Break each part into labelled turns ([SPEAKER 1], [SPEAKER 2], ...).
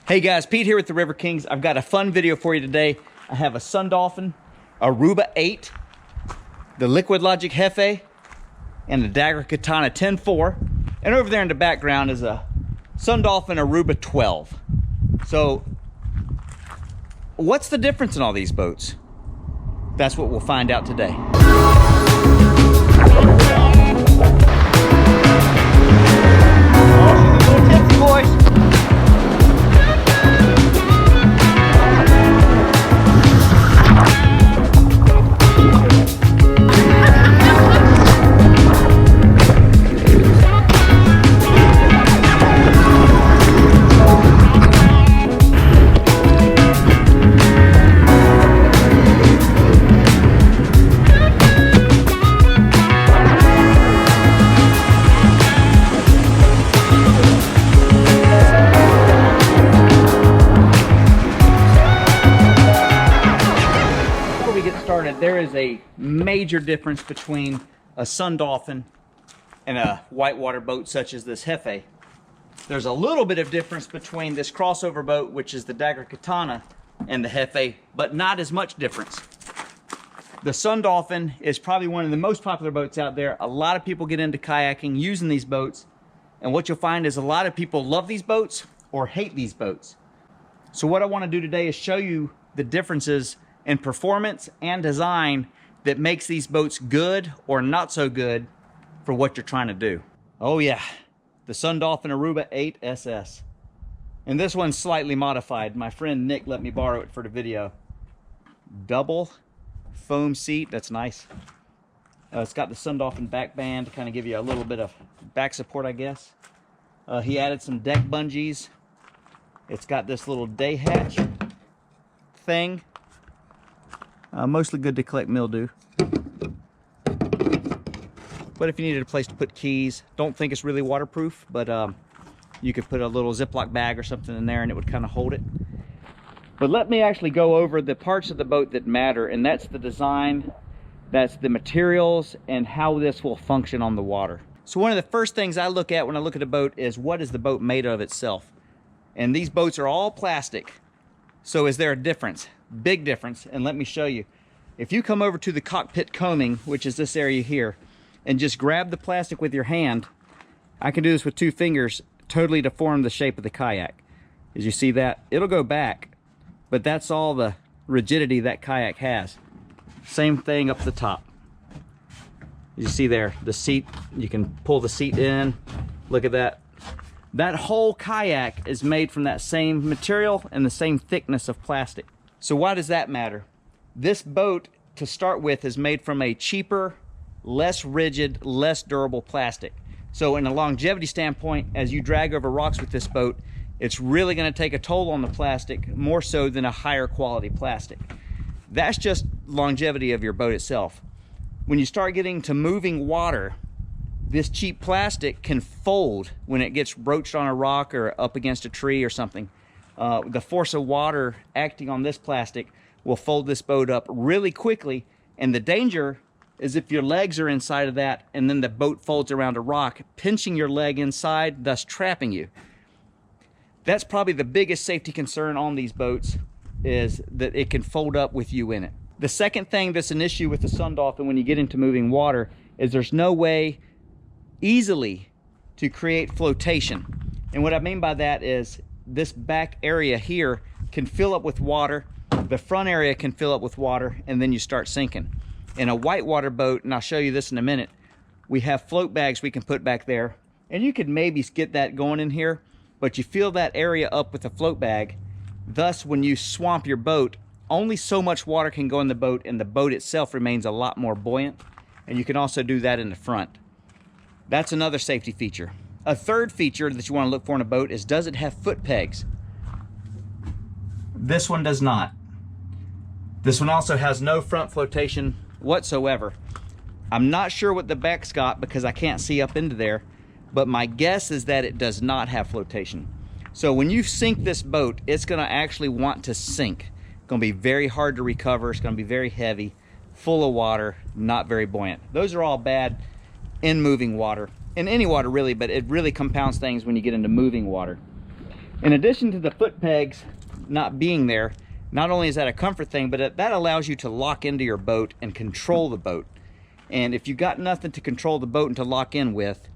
[SPEAKER 1] Hey guys, Pete here with the River Kings. I've got a fun video for you today. I have a Sun Dolphin Aruba 8, the Liquid Logic Jefe, and the Dagger Katana 10-4. And over there in the background is a Sun Dolphin Aruba 12. So, what's the difference in all these boats? That's what we'll find out today. Oh, she's a little tipsy, boys. There is a major difference between a Sun Dolphin and a whitewater boat such as this Jefe. There's a little bit of difference between this crossover boat, which is the Dagger Katana, and the Jefe, but not as much difference. The Sun Dolphin is probably one of the most popular boats out there. A lot of people get into kayaking using these boats, and what you'll find is a lot of people love these boats or hate these boats. So what I want to do today is show you the differences in performance and design that makes these boats good or not so good for what you're trying to do. Oh yeah, the Sun Dolphin Aruba 8 SS. And this one's slightly modified. My friend Nick let me borrow it for the video. Double foam seat, that's nice. It's got the Sun Dolphin back band to kind of give you a little bit of back support, I guess. He added some deck bungees. It's got this little day hatch thing. Mostly good to collect mildew. But if you needed a place to put keys, don't think it's really waterproof, but you could put a little Ziploc bag or something in there and it would kind of hold it. But let me actually go over the parts of the boat that matter, and that's the design, that's the materials, and how this will function on the water. So one of the first things I look at when I look at a boat is what is the boat made of itself? And these boats are all plastic. So is there a difference? Big difference, and let me show you. If you come over to the cockpit coaming, which is this area here, and just grab the plastic with your hand, I can do this with 2 fingers, totally deform the shape of the kayak. As you see that, it'll go back, but that's all the rigidity that kayak has. Same thing up the top. You see there, the seat, you can pull the seat in. Look at that. That whole kayak is made from that same material and the same thickness of plastic. So why does that matter? This boat, to start with, is made from a cheaper, less rigid, less durable plastic. So in a longevity standpoint, as you drag over rocks with this boat, it's really going to take a toll on the plastic, more so than a higher quality plastic. That's just longevity of your boat itself. When you start getting to moving water, this cheap plastic can fold when it gets broached on a rock or up against a tree or something. The force of water acting on this plastic will fold this boat up really quickly, and the danger is if your legs are inside of that and then the boat folds around a rock, pinching your leg inside, thus trapping you. That's probably the biggest safety concern on these boats, is that it can fold up with you in it. The second thing that's an issue with the Sun Dolphin when you get into moving water is there's no way easily to create flotation. And what I mean by that is this back area here can fill up with water, the front area can fill up with water, and then you start sinking. In a whitewater boat, and I'll show you this in a minute, we have float bags we can put back there, and you could maybe get that going in here, but you fill that area up with a float bag. Thus, when you swamp your boat, only so much water can go in the boat, and the boat itself remains a lot more buoyant. And you can also do that in the front. That's another safety feature. A third feature that you want to look for in a boat is, does it have foot pegs? This one does not. This one also has no front flotation whatsoever. I'm not sure what the back's got because I can't see up into there, but my guess is that it does not have flotation. So when you sink this boat, it's going to actually want to sink. It's going to be very hard to recover. It's going to be very heavy, full of water, not very buoyant. Those are all bad in moving water, in any water really, but it really compounds things when you get into moving water. In addition to the foot pegs not being there, not only is that a comfort thing, but that allows you to lock into your boat and control the boat. And if you got nothing to control the boat and to lock in with,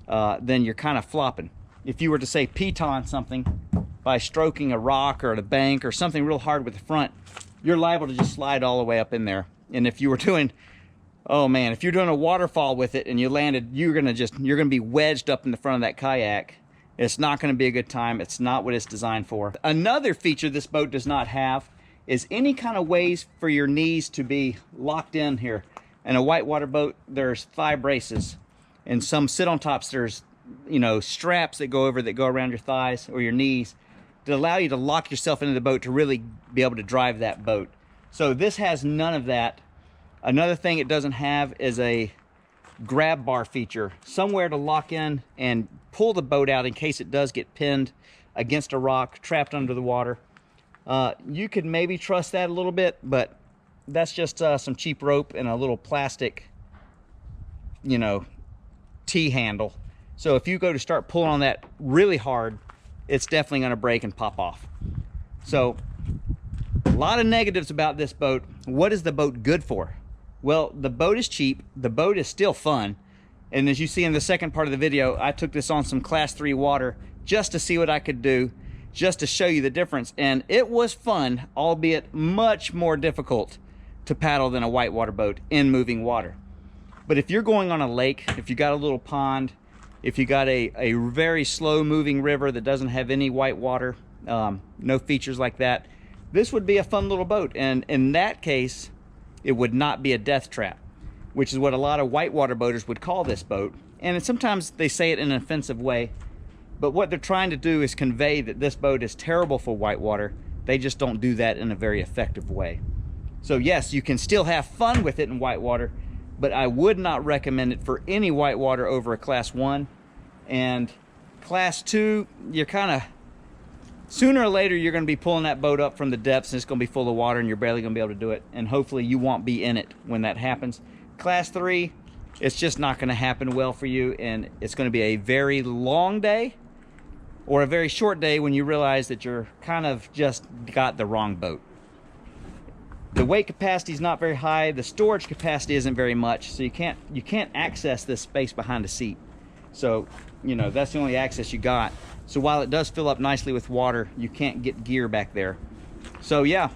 [SPEAKER 1] then you're kind of flopping. If you were to say piton something by stroking a rock or a bank or something real hard with the front, you're liable to just slide all the way up in there. And if you were doing, oh man, if you're doing a waterfall with it and you landed, you're gonna be wedged up in the front of that kayak. It's not gonna be a good time. It's not what it's designed for. Another feature this boat does not have is any kind of ways for your knees to be locked in here. In a whitewater boat, there's thigh braces. And some sit-on tops, there's, you know, straps that go around your thighs or your knees to allow you to lock yourself into the boat to really be able to drive that boat. So this has none of that. Another thing it doesn't have is a grab bar feature, somewhere to lock in and pull the boat out in case it does get pinned against a rock, trapped under the water. You could maybe trust that a little bit, but that's just some cheap rope and a little plastic, you know, T-handle. So if you go to start pulling on that really hard, it's definitely going to break and pop off. So a lot of negatives about this boat. What is the boat good for? Well, the boat is cheap, the boat is still fun, and as you see in the second part of the video, I took this on some class 3 water just to see what I could do, just to show you the difference, and it was fun, albeit much more difficult to paddle than a whitewater boat in moving water. But if you're going on a lake, if you got a little pond, if you got a very slow moving river that doesn't have any white water, no features like that, this would be a fun little boat. And in that case, it would not be a death trap, which is what a lot of whitewater boaters would call this boat. And sometimes they say it in an offensive way, but what they're trying to do is convey that this boat is terrible for whitewater. They just don't do that in a very effective way. So yes, you can still have fun with it in whitewater, but I would not recommend it for any whitewater over a class 1. And class 2, you're kind of, sooner or later, you're going to be pulling that boat up from the depths and it's going to be full of water and you're barely going to be able to do it. And hopefully you won't be in it when that happens. Class 3, it's just not going to happen well for you, and it's going to be a very long day or a very short day when you realize that you're kind of just got the wrong boat. The weight capacity is not very high. The storage capacity isn't very much, so you can't access this space behind the seat. So, you know, that's the only access you got. So while it does fill up nicely with water, you can't get gear back there. So yeah,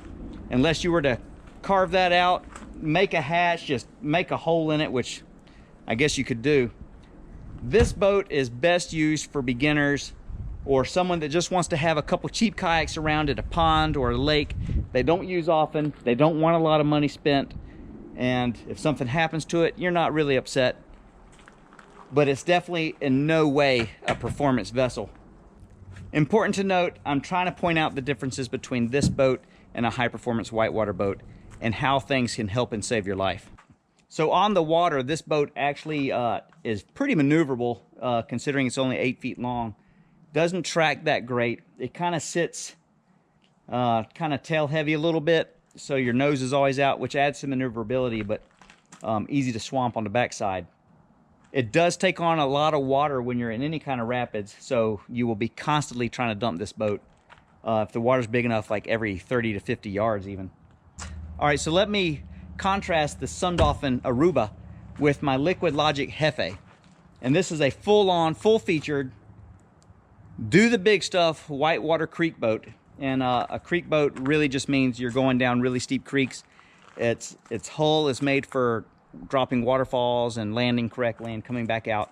[SPEAKER 1] unless you were to carve that out, make a hatch, just make a hole in it, which I guess you could do. This boat is best used for beginners or someone that just wants to have a couple cheap kayaks around at a pond or a lake they don't use often, they don't want a lot of money spent, and if something happens to it, you're not really upset. But it's definitely in no way a performance vessel. Important to note, I'm trying to point out the differences between this boat and a high-performance whitewater boat and how things can help and save your life. So on the water, this boat actually is pretty maneuverable considering it's only 8 feet long. Doesn't track that great. It kind of sits kind of tail heavy a little bit, so your nose is always out, which adds some maneuverability, but easy to swamp on the backside. It does take on a lot of water when you're in any kind of rapids, so you will be constantly trying to dump this boat if the water's big enough, like every 30 to 50 yards even. All right, so let me contrast the Sun Dolphin Aruba with my Liquid Logic Jefe. And this is a full-on, full-featured, do the big stuff whitewater creek boat. And a creek boat really just means you're going down really steep creeks. Its hull is made for dropping waterfalls and landing correctly and coming back out,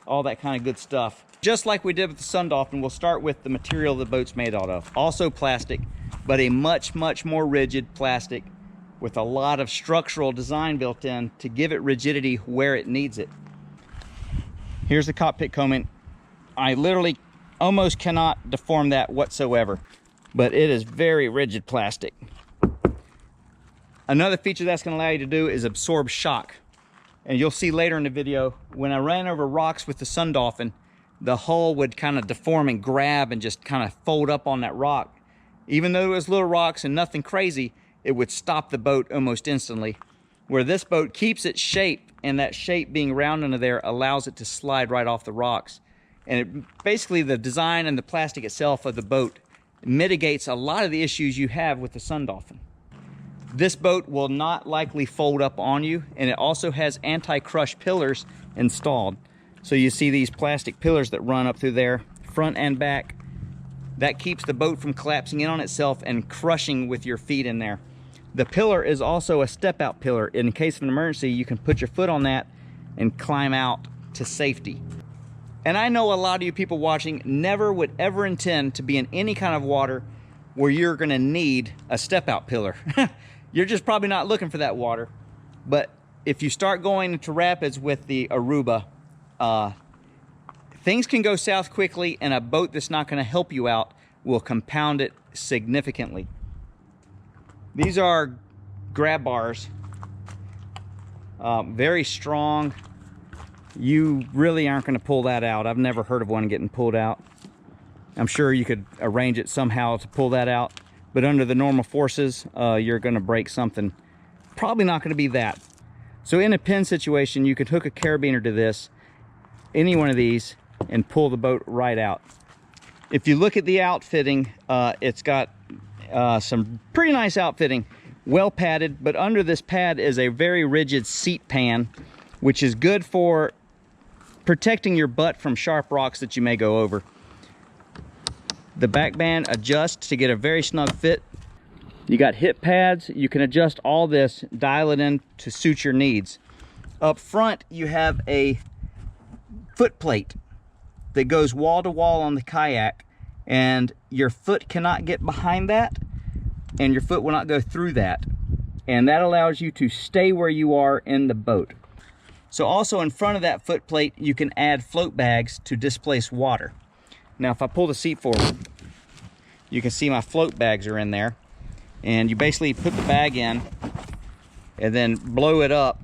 [SPEAKER 1] all that kind of good stuff. Just like we did with the Sun Dolphin, we'll start with the material the boat's made out of. Also plastic, but a much, much more rigid plastic with a lot of structural design built in to give it rigidity where it needs it. Here's the cockpit coaming. I literally almost cannot deform that whatsoever, but it is very rigid plastic. Another feature that's going to allow you to do is absorb shock. And you'll see later in the video, when I ran over rocks with the Sun Dolphin, the hull would kind of deform and grab and just kind of fold up on that rock. Even though it was little rocks and nothing crazy, it would stop the boat almost instantly. Where this boat keeps its shape, and that shape being round under there allows it to slide right off the rocks. And basically the design and the plastic itself of the boat mitigates a lot of the issues you have with the Sun Dolphin. This boat will not likely fold up on you, and it also has anti-crush pillars installed. So you see these plastic pillars that run up through there, front and back. That keeps the boat from collapsing in on itself and crushing with your feet in there. The pillar is also a step-out pillar. In case of an emergency, you can put your foot on that and climb out to safety. And I know a lot of you people watching never would ever intend to be in any kind of water where you're gonna need a step-out pillar. You're just probably not looking for that water. But if you start going into rapids with the Aruba, things can go south quickly, and a boat that's not gonna help you out will compound it significantly. These are grab bars, very strong. You really aren't going to pull that out. I've never heard of one getting pulled out. I'm sure you could arrange it somehow to pull that out, but under the normal forces, you're going to break something. Probably not going to be that. So in a pin situation, you could hook a carabiner to this, any one of these, and pull the boat right out. If you look at the outfitting, it's got some pretty nice outfitting, well padded, but under this pad is a very rigid seat pan, which is good for protecting your butt from sharp rocks that you may go over. The back band adjusts to get a very snug fit. You got hip pads. You can adjust all this, dial it in to suit your needs. Up front, you have a foot plate that goes wall to wall on the kayak, and your foot cannot get behind that, and your foot will not go through that. And that allows you to stay where you are in the boat. So also in front of that foot plate, you can add float bags to displace water. Now if I pull the seat forward, you can see my float bags are in there. And you basically put the bag in and then blow it up,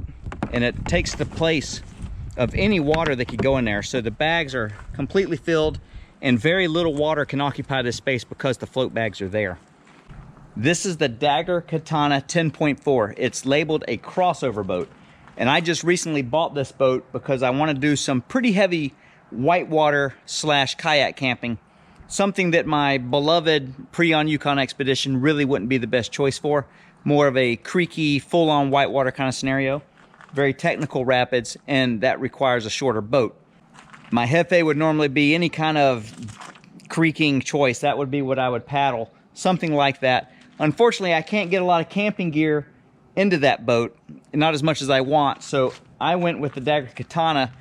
[SPEAKER 1] and it takes the place of any water that could go in there. So the bags are completely filled, and very little water can occupy this space because the float bags are there. This is the Dagger Katana 10.4. It's labeled a crossover boat. And I just recently bought this boat because I want to do some pretty heavy whitewater / kayak camping. Something that my beloved pre-on Yukon expedition really wouldn't be the best choice for. More of a creaky, full-on whitewater kind of scenario. Very technical rapids, and that requires a shorter boat. My Jefe would normally be any kind of creaking choice. That would be what I would paddle. Something like that. Unfortunately, I can't get a lot of camping gear into that boat, not as much as I want, so I went with the Dagger Katana.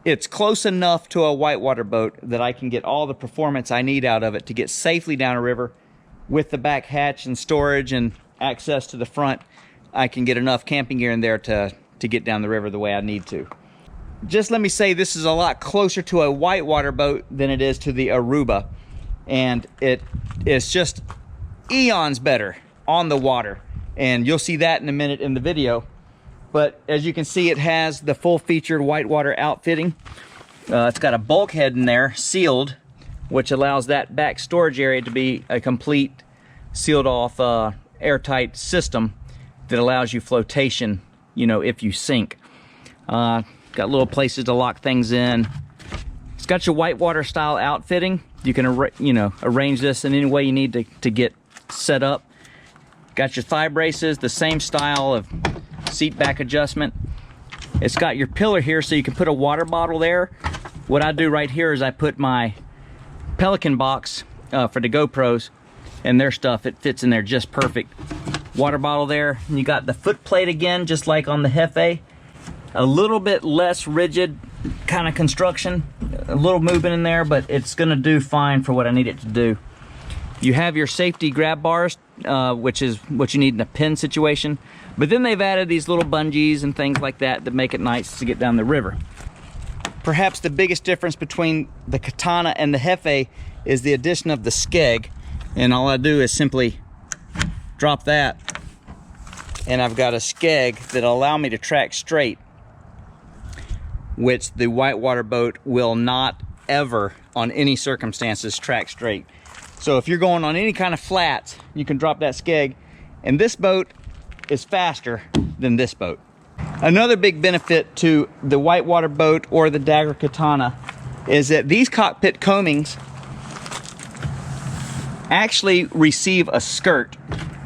[SPEAKER 1] It's close enough to a whitewater boat that I can get all the performance I need out of it to get safely down a river. With the back hatch and storage and access to the front, I can get enough camping gear in there to get down the river the way I need to. Just let me say, this is a lot closer to a whitewater boat than it is to the Aruba, and it is just eons better on the water. And you'll see that in a minute in the video. But as you can see, it has the full featured whitewater outfitting. It's got a bulkhead in there, sealed, which allows that back storage area to be a complete sealed off airtight system that allows you flotation, you know, if you sink. Got little places to lock things in. It's got your whitewater style outfitting. You can arrange this in any way you need to get set up. Got your thigh braces, the same style of seat back adjustment. It's got your pillar here so you can put a water bottle there. What I do right here is I put my Pelican box for the GoPros and their stuff. It fits in there just perfect. Water bottle there. And you got the foot plate again, just like on the Jefe. A little bit less rigid kind of construction. A little movement in there, but it's gonna do fine for what I need it to do. You have your safety grab bars, which is what you need in a pin situation. But then they've added these little bungees and things like that that make it nice to get down the river. Perhaps the biggest difference between the Katana and the Jefe is the addition of the skeg. And all I do is simply drop that, and I've got a skeg that'll allow me to track straight, which the whitewater boat will not ever, on any circumstances, track straight. So if you're going on any kind of flats, you can drop that skeg, and this boat is faster than this boat. Another big benefit to the whitewater boat or the Dagger Katana is that these cockpit coamings actually receive a skirt,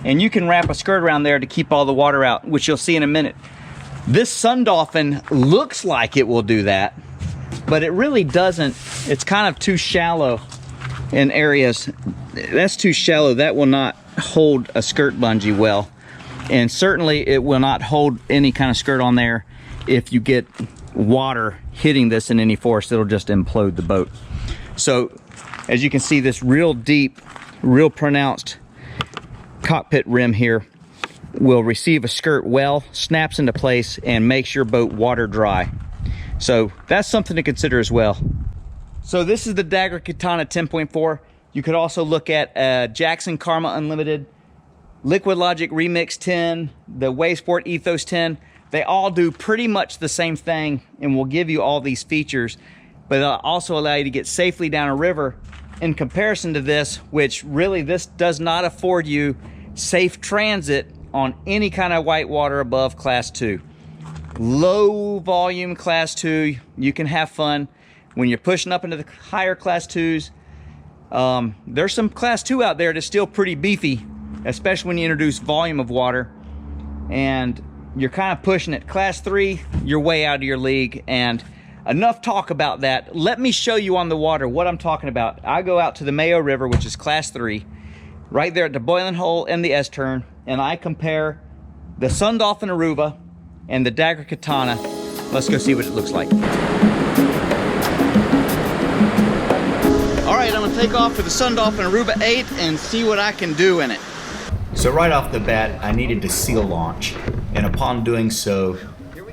[SPEAKER 1] and you can wrap a skirt around there to keep all the water out, which you'll see in a minute. This Sun Dolphin looks like it will do that, but it really doesn't. It's kind of too shallow in areas. That's too shallow. That will not hold a skirt bungee well, and certainly it will not hold any kind of skirt on there. If you get water hitting this in any force, it'll just implode the boat. So as you can see, this real deep, real pronounced cockpit rim here will receive a skirt well, snaps into place, and makes your boat water dry. So that's something to consider as well. So this is the Dagger Katana 10.4. You could also look at Jackson Karma Unlimited, Liquid Logic Remix 10, the Wavesport Ethos 10. They all do pretty much the same thing and will give you all these features, but they'll also allow you to get safely down a river in comparison to this, which really this does not afford you safe transit on any kind of whitewater above Class 2. Low volume Class 2, you can have fun. When you're pushing up into the higher Class 2s, there's some Class 2 out there that's still pretty beefy, especially when you introduce volume of water, and you're kind of pushing it. Class 3, you're way out of your league, and enough talk about that. Let me show you on the water what I'm talking about. I go out to the Mayo River, which is Class 3, right there at the boiling hole and the S-turn, and I compare the Sun Dolphin Aruba and the Dagger Katana. Let's go see what it looks like. All right, I'm gonna take off with the Sun Dolphin Aruba 8 and see what I can do in it.
[SPEAKER 2] So right off the bat, I needed to seal launch, and upon doing so,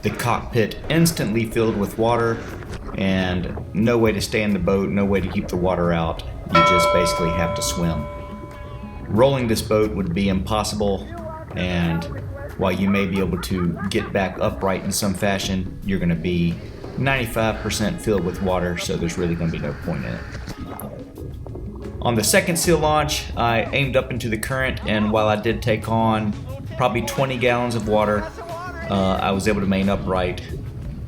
[SPEAKER 2] the cockpit instantly filled with water, and no way to stay in the boat, no way to keep the water out. You just basically have to swim. Rolling this boat would be impossible, and while you may be able to get back upright in some fashion, you're going to be 95% filled with water, so there's really going to be no point in it. On the second seal launch, I aimed up into the current, and while I did take on probably 20 gallons of water, I was able to remain upright,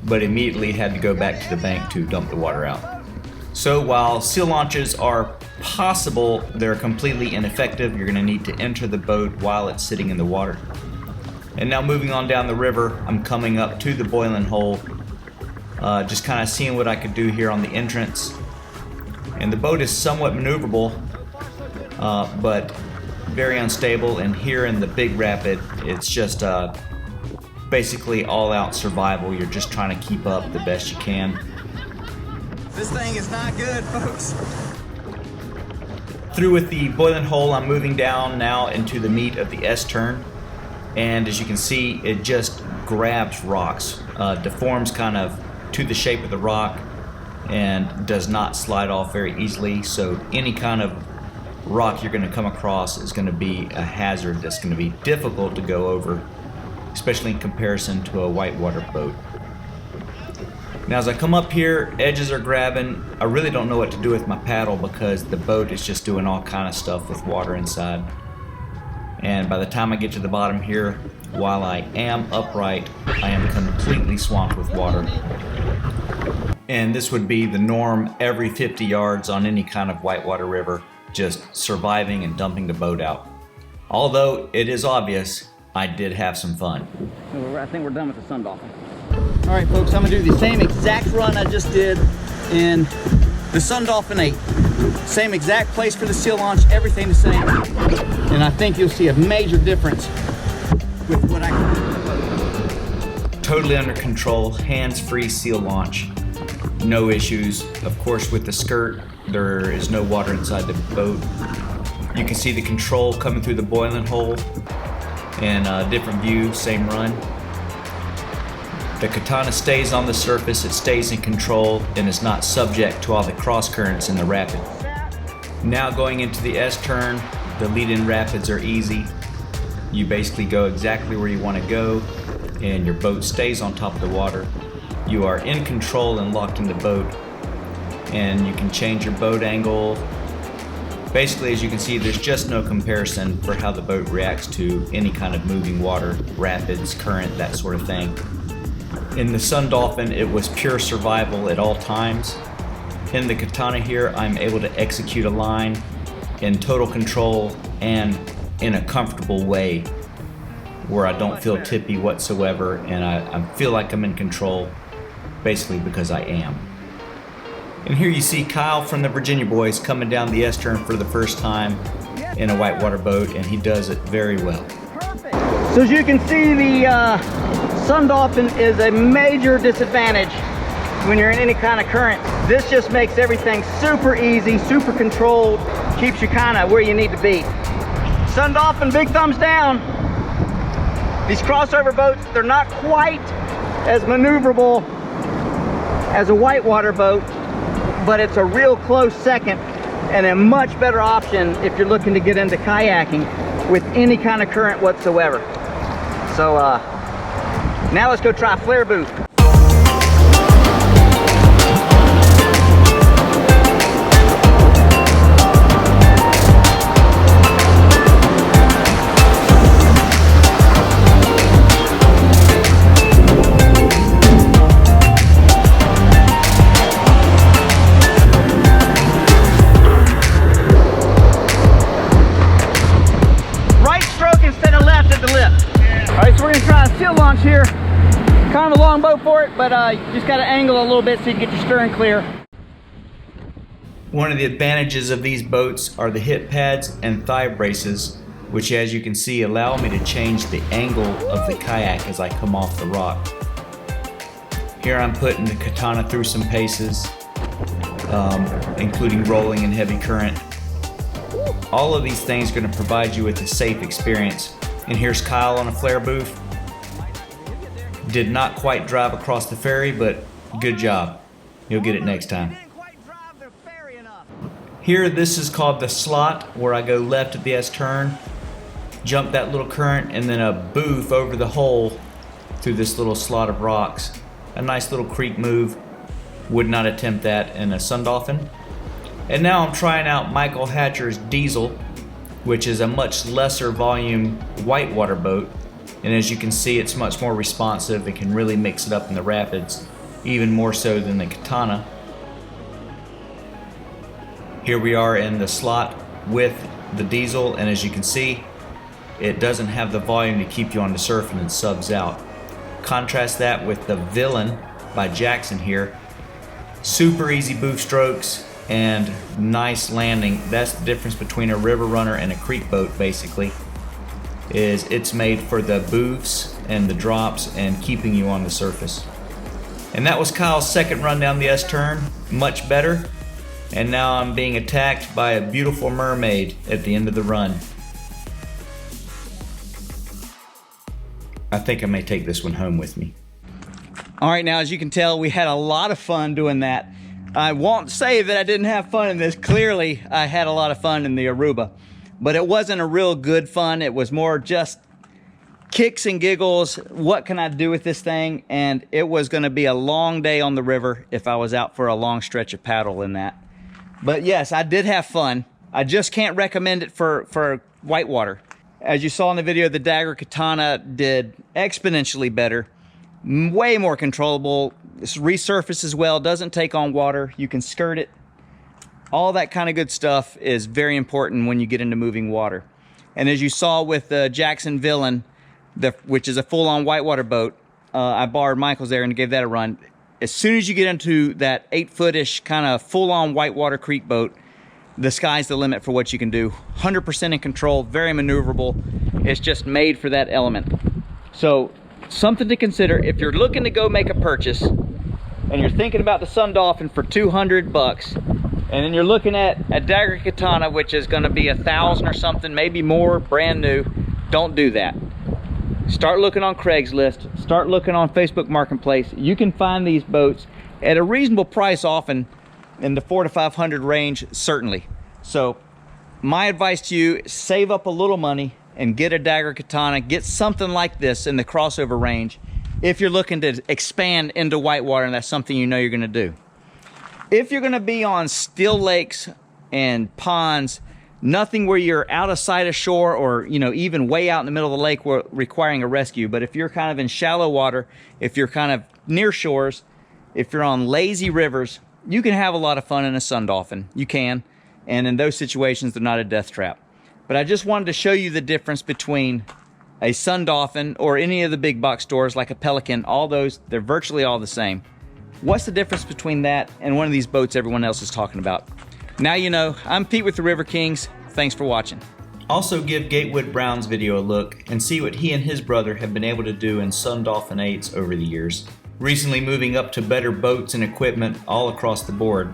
[SPEAKER 2] but immediately had to go back to the bank to dump the water out. So while seal launches are possible, they're completely ineffective. You're going to need to enter the boat while it's sitting in the water. And now moving on down the river, I'm coming up to the boiling hole, just kind of seeing what I could do here on the entrance. And the boat is somewhat maneuverable, but very unstable, and here in the big rapid, it's just basically all-out survival. You're just trying to keep up the best you can.
[SPEAKER 1] This thing is not good, folks.
[SPEAKER 2] Through with the boiling hole, I'm moving down now into the meat of the S-turn, and as you can see, it just grabs rocks, deforms kind of to the shape of the rock, and does not slide off very easily. So any kind of rock you're going to come across is going to be a hazard that's going to be difficult to go over, especially in comparison to a whitewater boat. Now as I come up here, edges are grabbing. I really don't know what to do with my paddle because the boat is just doing all kind of stuff with water inside. And by the time I get to the bottom here, while I am upright, I am completely swamped with water. And this would be the norm every 50 yards on any kind of whitewater river, just surviving and dumping the boat out. Although it is obvious, I did have some fun.
[SPEAKER 1] I think we're done with the Sun Dolphin. All right, folks, I'm gonna do the same exact run I just did in the Sun Dolphin 8. Same exact place for the seal launch, everything the same. And I think you'll see a major difference with what I can do with the boat.
[SPEAKER 2] Totally under control, hands-free seal launch. No issues. Of course, with the skirt, there is no water inside the boat. You can see the control coming through the boiling hole, and a different view, same run. The Katana stays on the surface, it stays in control, and is not subject to all the cross currents in the rapid. Now going into the S-turn, the lead-in rapids are easy. You basically go exactly where you want to go, and your boat stays on top of the water. You are in control and locked in the boat, and you can change your boat angle. Basically, as you can see, there's just no comparison for how the boat reacts to any kind of moving water, rapids, current, that sort of thing. In the Sun Dolphin, it was pure survival at all times. In the Katana here, I'm able to execute a line in total control and in a comfortable way where I don't feel tippy whatsoever, and I feel like I'm in control, basically because I am. And here you see Kyle from the Virginia Boys coming down the S-turn for the first time in a whitewater boat, and he does it very well.
[SPEAKER 1] So as you can see, the Sun Dolphin is a major disadvantage when you're in any kind of current. This just makes everything super easy, super controlled, keeps you kind of where you need to be. Sun Dolphin, big thumbs down. These crossover boats, they're not quite as maneuverable as a whitewater boat, but it's a real close second and a much better option if you're looking to get into kayaking with any kind of current whatsoever. So now let's go try flare booth. Launch here, kind of a long boat for it, but you just got to angle a little bit so you can get your stern clear.
[SPEAKER 2] One of the advantages of these boats are the hip pads and thigh braces, which, as you can see, allow me to change the angle of the kayak as I come off the rock. Here I'm putting the Katana through some paces, including rolling in heavy current. All of these things are going to provide you with a safe experience. And here's Kyle on a flare booth. Did not quite drive across the ferry, but good job. You'll get it next time. Here, this is called the slot, where I go left at the S-turn, jump that little current, and then a boof over the hole through this little slot of rocks. A nice little creek move. Would not attempt that in a Sun Dolphin. And now I'm trying out Michael Hatcher's Diesel, which is a much lesser volume whitewater boat. And as you can see, it's much more responsive. It can really mix it up in the rapids, even more so than the Katana. Here we are in the slot with the Diesel, and as you can see, it doesn't have the volume to keep you on the surf and it subs out. Contrast that with the Villain by Jackson here. Super easy boof strokes and nice landing. That's the difference between a river runner and a creek boat, basically. Is it's made for the boofs and the drops and keeping you on the surface. And that was Kyle's second run down the S-turn, much better. And now I'm being attacked by a beautiful mermaid at the end of the run. I think I may take this one home with me.
[SPEAKER 1] All right, now as you can tell, we had a lot of fun doing that. I won't say that I didn't have fun in this. Clearly, I had a lot of fun in the Aruba. But it wasn't a real good fun. It was more just kicks and giggles. What can I do with this thing? And it was going to be a long day on the river if I was out for a long stretch of paddle in that. But yes, I did have fun. I just can't recommend it for whitewater. As you saw in the video, the Dagger Katana did exponentially better. Way more controllable. This resurfaces well, doesn't take on water. You can skirt it. All that kind of good stuff is very important when you get into moving water. And as you saw with the Jackson Villain, which is a full-on whitewater boat, I borrowed Michael's there and gave that a run. As soon as you get into that 8-foot-ish kind of full-on whitewater creek boat, the sky's the limit for what you can do. 100% in control, very maneuverable. It's just made for that element. So something to consider if you're looking to go make a purchase and you're thinking about the Sun Dolphin for $200. And then you're looking at a Dagger Katana, which is going to be $1,000 or something, maybe more, brand new. Don't do that. Start looking on Craigslist. Start looking on Facebook Marketplace. You can find these boats at a reasonable price, often in the $400 to $500 range, certainly. So my advice to you, save up a little money and get a Dagger Katana. Get something like this in the crossover range if you're looking to expand into whitewater and that's something you know you're going to do. If you're going to be on still lakes and ponds, nothing where you're out of sight of shore or, you know, even way out in the middle of the lake requiring a rescue. But if you're kind of in shallow water, if you're kind of near shores, if you're on lazy rivers, you can have a lot of fun in a Sun Dolphin. You can. And in those situations, they're not a death trap. But I just wanted to show you the difference between a Sun Dolphin or any of the big box stores like a Pelican. All those, they're virtually all the same. What's the difference between that and one of these boats everyone else is talking about? Now you know. I'm Pete with the River Kings. Thanks for watching.
[SPEAKER 2] Also give Gatewood Brown's video a look and see what he and his brother have been able to do in Sun Dolphin 8s over the years. Recently moving up to better boats and equipment all across the board.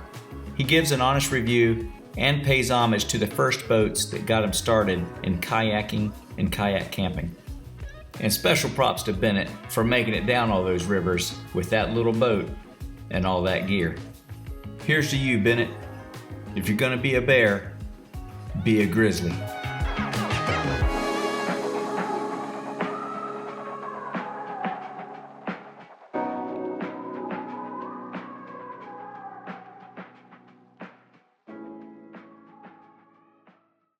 [SPEAKER 2] He gives an honest review and pays homage to the first boats that got him started in kayaking and kayak camping. And special props to Bennett for making it down all those rivers with that little boat and all that gear. Here's to you, Bennett. If you're gonna be a bear, be a grizzly.